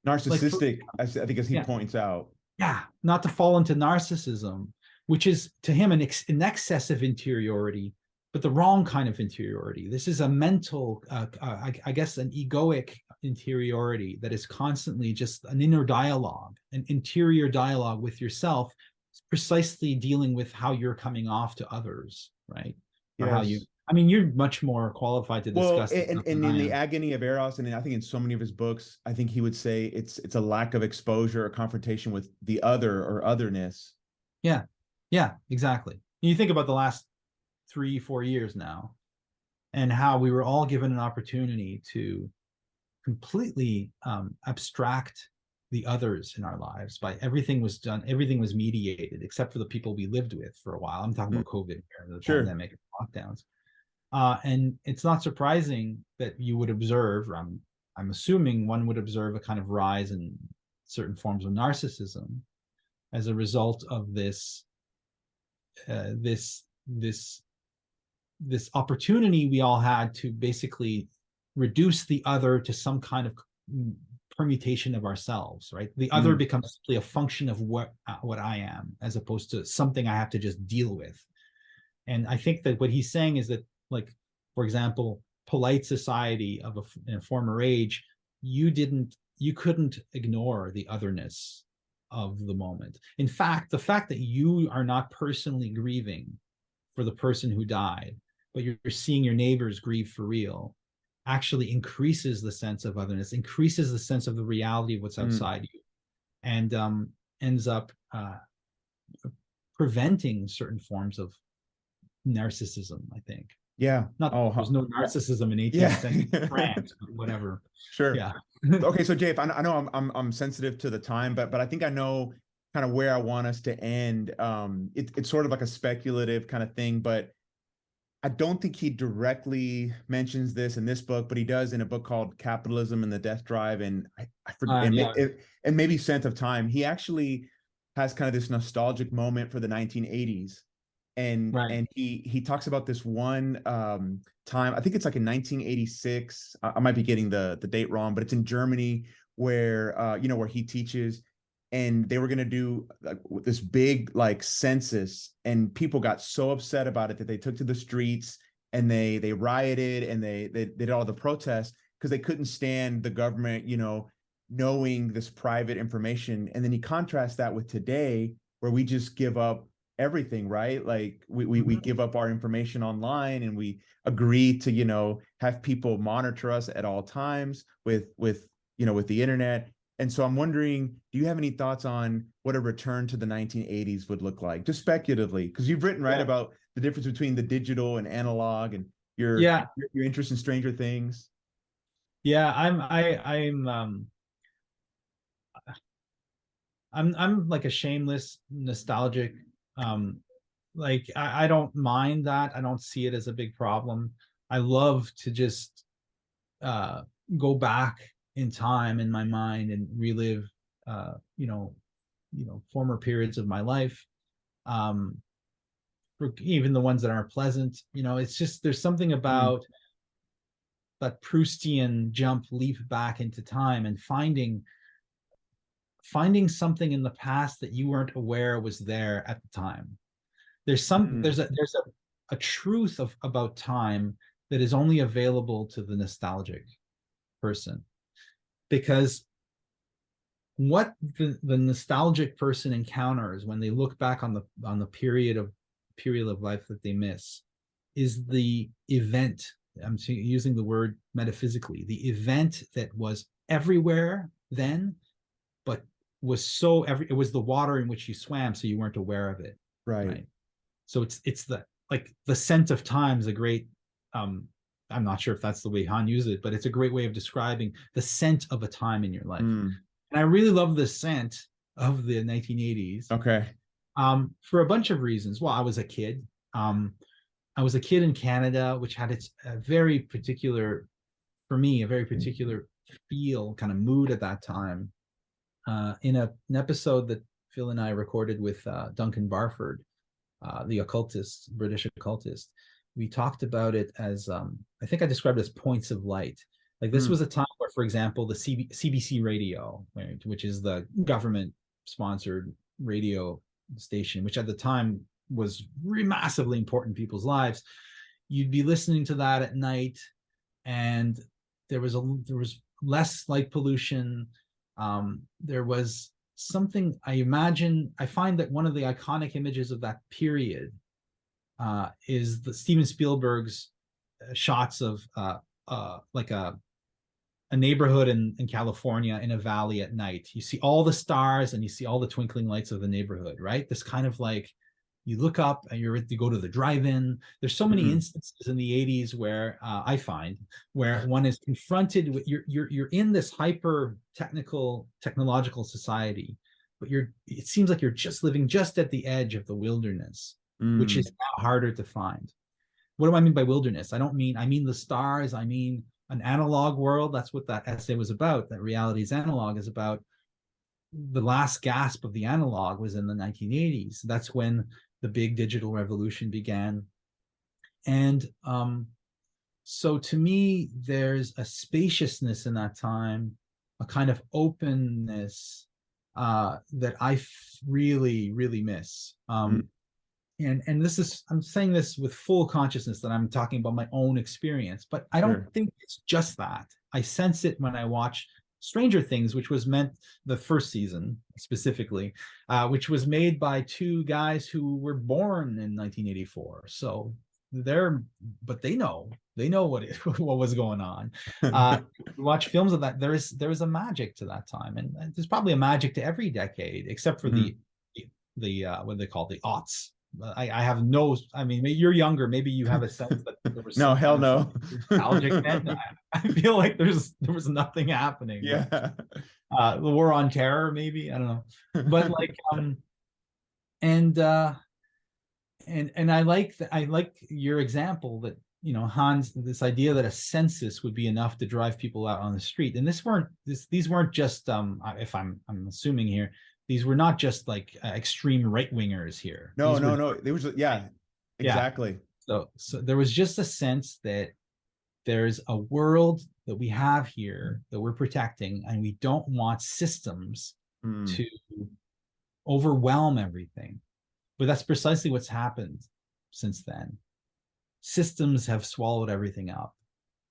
Speaker 1: narcissistic, I think, as he points out.
Speaker 2: Yeah, not to fall into narcissism, which is to him an excessive interiority, but the wrong kind of interiority. This is a mental, I guess, an egoic interiority that is constantly just an inner dialogue, an interior dialogue with yourself, precisely dealing with how you're coming off to others, right? Or how you, I mean, you're much more qualified to discuss.
Speaker 1: Well, and in the agony of Eros, and I think in so many of his books, I think he would say it's a lack of exposure or confrontation with the other or otherness.
Speaker 2: Yeah, exactly. You think about the last 3-4 years now, and how we were all given an opportunity to completely abstract the others in our lives. By everything was mediated except for the people we lived with for a while. I'm talking about COVID, the pandemic, lockdowns. And it's not surprising that you would observe, I'm assuming one would observe, a kind of rise in certain forms of narcissism as a result of this opportunity we all had to basically reduce the other to some kind of permutation of ourselves, right? The other becomes simply a function of what I am, as opposed to something I have to just deal with. And I think that what he's saying is that, like, for example, polite society of in a former age, you couldn't ignore the otherness of the moment. In fact, the fact that you are not personally grieving for the person who died, but you're seeing your neighbors grieve for real, actually increases the sense of otherness, increases the sense of the reality of what's outside you, and ends up preventing certain forms of narcissism, I think.
Speaker 1: Yeah.
Speaker 2: There's no narcissism in 18th century France, but whatever.
Speaker 1: Sure.
Speaker 2: Yeah.
Speaker 1: Okay, so Jay, I know I'm sensitive to the time, but I think I know kind of where I want us to end. It's sort of like a speculative kind of thing, but I don't think he directly mentions this in this book, but he does in a book called Capitalism and the Death Drive, and I forget, and maybe Scent of Time. He actually has kind of this nostalgic moment for the 1980s. And he talks about this one time, I think it's like in 1986. I might be getting the date wrong, but it's in Germany where where he teaches, and they were going to do this big census, and people got so upset about it that they took to the streets, and they rioted, and they did all the protests because they couldn't stand the government knowing this private information. And then he contrasts that with today, where we just give up everything, right? Like we give up our information online, and we agree to have people monitor us at all times with the internet. And so I'm wondering, do you have any thoughts on what a return to the 1980s would look like, just speculatively? Because you've written about the difference between the digital and analog, and your interest in Stranger Things.
Speaker 2: Yeah, I'm like a shameless nostalgic. I don't mind that. I don't see it as a big problem. I love to just go back in time in my mind and relive former periods of my life, even the ones that aren't pleasant. It's just, there's something about that Proustian leap back into time, and finding something in the past that you weren't aware was there at the time. There's a truth about time that is only available to the nostalgic person, because what the nostalgic person encounters when they look back on the period of life that they miss is the event I'm using the word metaphysically, the event that was everywhere then, but was so it was the water in which you swam, so you weren't aware of it.
Speaker 1: Right.
Speaker 2: So it's the, like, the scent of time is a great, I'm not sure if that's the way Han used it, but it's a great way of describing the scent of a time in your life. And I really love the scent of the 1980s.
Speaker 1: Okay.
Speaker 2: For a bunch of reasons. Well, I was a kid. I was a kid in Canada, which had its very particular, for me, a very particular feel, kind of mood at that time. In an episode that Phil and I recorded with Duncan Barford, the occultist, British occultist, we talked about it as, I think I described it as points of light. Like, this was a time where, for example, the CBC radio, right, which is the government-sponsored radio station, which at the time was massively important in people's lives, you'd be listening to that at night, and there was less light pollution. There was something, I find that one of the iconic images of that period is the Steven Spielberg's shots of like a neighborhood in California in a valley at night. You see all the stars and you see all the twinkling lights of the neighborhood, right? This kind of like, you look up and you're ready to go to the drive-in. There's so many instances in the 80s where I find where one is confronted with, you're in this hyper technological society, but it seems like you're just living just at the edge of the wilderness, which is now harder to find. What do I mean by wilderness? I mean the stars. I mean an analog world. That's what that essay was about. That reality is analog is about. The last gasp of the analog was in the 1980s. That's when the big digital revolution began. And so to me, there's a spaciousness in that time, a kind of openness that I really, really miss. And this is, I'm saying this with full consciousness that I'm talking about my own experience, but I don't think it's just that. I sense it when I watch Stranger Things, which was meant, the first season specifically, which was made by two guys who were born in 1984. So but they know what was going on. Watch films of that. There is a magic to that time, and there's probably a magic to every decade, except for the what they call the aughts. I have no, I mean, you're younger, maybe you have a sense that there was
Speaker 1: no, hell no.
Speaker 2: nostalgic then. I feel like there was nothing happening.
Speaker 1: Yeah.
Speaker 2: The war on terror, maybe, I don't know. But like and I like your example that, you know, Hans, this idea that a census would be enough to drive people out on the street. And these weren't just if I'm assuming here, these were not just like extreme right wingers here.
Speaker 1: No. They were just, exactly.
Speaker 2: So there was just a sense that there's a world that we have here that we're protecting, and we don't want systems to overwhelm everything. But that's precisely what's happened since then. Systems have swallowed everything up.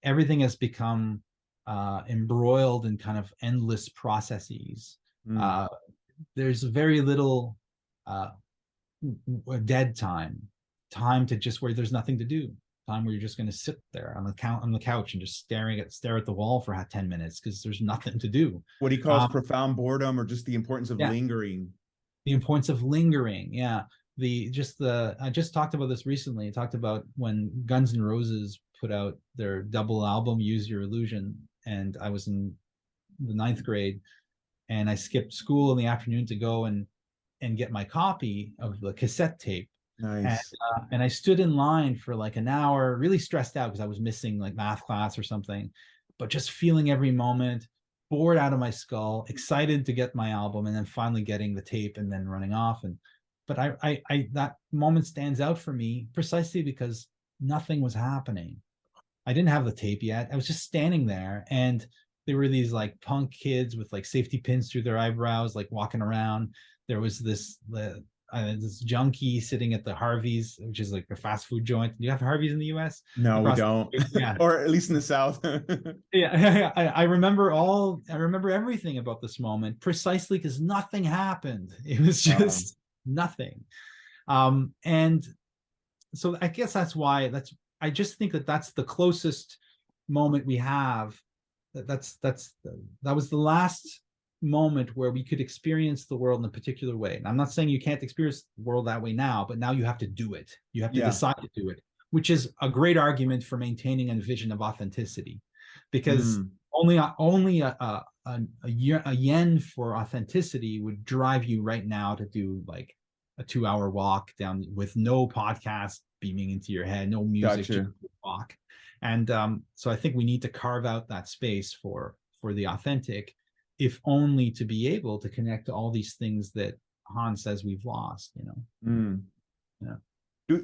Speaker 2: Everything has become embroiled in kind of endless processes. There's very little dead time to just where there's nothing to do, time where you're just going to sit there on the couch and just stare at the wall for 10 minutes because there's nothing to do.
Speaker 1: What he calls profound boredom, or just the importance of lingering.
Speaker 2: The importance of lingering, yeah. I just talked about this recently. I talked about when Guns N' Roses put out their double album, Use Your Illusion, and I was in the 9th grade, and I skipped school in the afternoon to go and get my copy of the cassette tape.
Speaker 1: Nice.
Speaker 2: And I stood in line for like an hour, really stressed out because I was missing like math class or something, but just feeling every moment, bored out of my skull, excited to get my album, and then finally getting the tape and then running off. But I that moment stands out for me precisely because nothing was happening. I didn't have the tape yet. I was just standing there, and there were these like punk kids with like safety pins through their eyebrows, like walking around. There was this junkie sitting at the Harvey's, which is like a fast food joint. Do you have Harvey's in the US?
Speaker 1: No, we don't. Yeah. Or at least in the South.
Speaker 2: Yeah. I remember everything about this moment precisely because nothing happened. It was just nothing. And so I guess that's I just think that that's the closest moment we have. That was the last moment where we could experience the world in a particular way. And I'm not saying you can't experience the world that way now, but now you have to do it. You have to
Speaker 1: Yeah.
Speaker 2: decide to do it, which is a great argument for maintaining a vision of authenticity, because only a yen for authenticity would drive you right now to do like a 2-hour walk down with no podcast beaming into your head, no music,
Speaker 1: Gotcha.
Speaker 2: just walk. And so I think we need to carve out that space for the authentic, if only to be able to connect to all these things that Han says we've lost, you know. Yeah.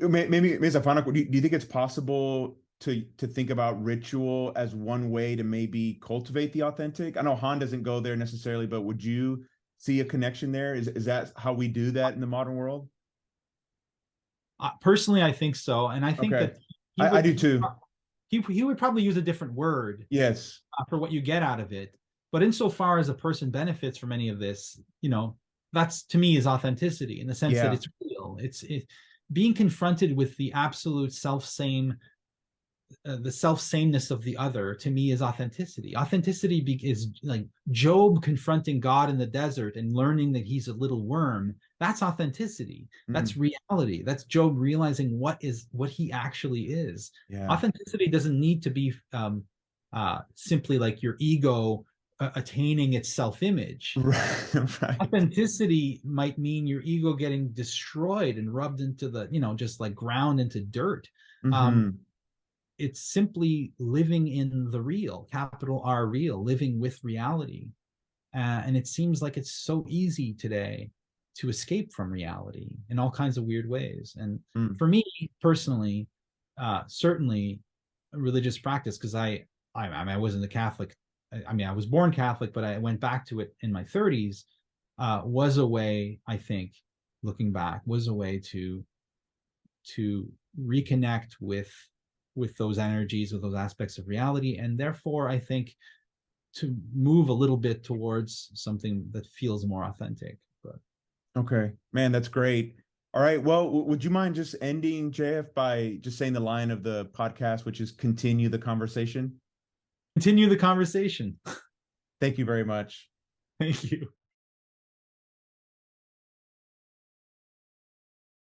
Speaker 1: Maybe as a final, do you think it's possible to think about ritual as one way to maybe cultivate the authentic? I know Han doesn't go there necessarily, but would you see a connection there? Is that how we do that in the modern world?
Speaker 2: Personally, I think so, and I think
Speaker 1: Okay.
Speaker 2: that
Speaker 1: I do too.
Speaker 2: He would probably use a different word
Speaker 1: Yes.
Speaker 2: for what you get out of it. But insofar as a person benefits from any of this, you know, that's to me is authenticity, in the sense that
Speaker 1: Yeah.
Speaker 2: it's real. It's being confronted with the absolute the self-sameness of the other, to me, is authenticity. Authenticity is like Job confronting God in the desert and learning that he's a little worm. That's authenticity. That's reality. That's Job realizing what he actually is.
Speaker 1: Yeah.
Speaker 2: Authenticity doesn't need to be simply like your ego attaining its self-image.
Speaker 1: Right.
Speaker 2: Authenticity might mean your ego getting destroyed and rubbed into the, you know, just like ground into dirt. It's simply living in the real, capital R real, living with reality. And it seems like it's so easy today to escape from reality in all kinds of weird ways. And for me personally, certainly religious practice, because I wasn't a Catholic. I mean, I was born Catholic, but I went back to it in my 30s, was a way, I think, looking back, was a way to reconnect with those energies, with those aspects of reality, and therefore I think to move a little bit towards something that feels more authentic. But
Speaker 1: okay, man, that's great. All right, well, would you mind just ending, JF, by just saying the line of the podcast, which is continue the conversation?
Speaker 2: Continue the conversation.
Speaker 1: Thank you very much.
Speaker 2: Thank you.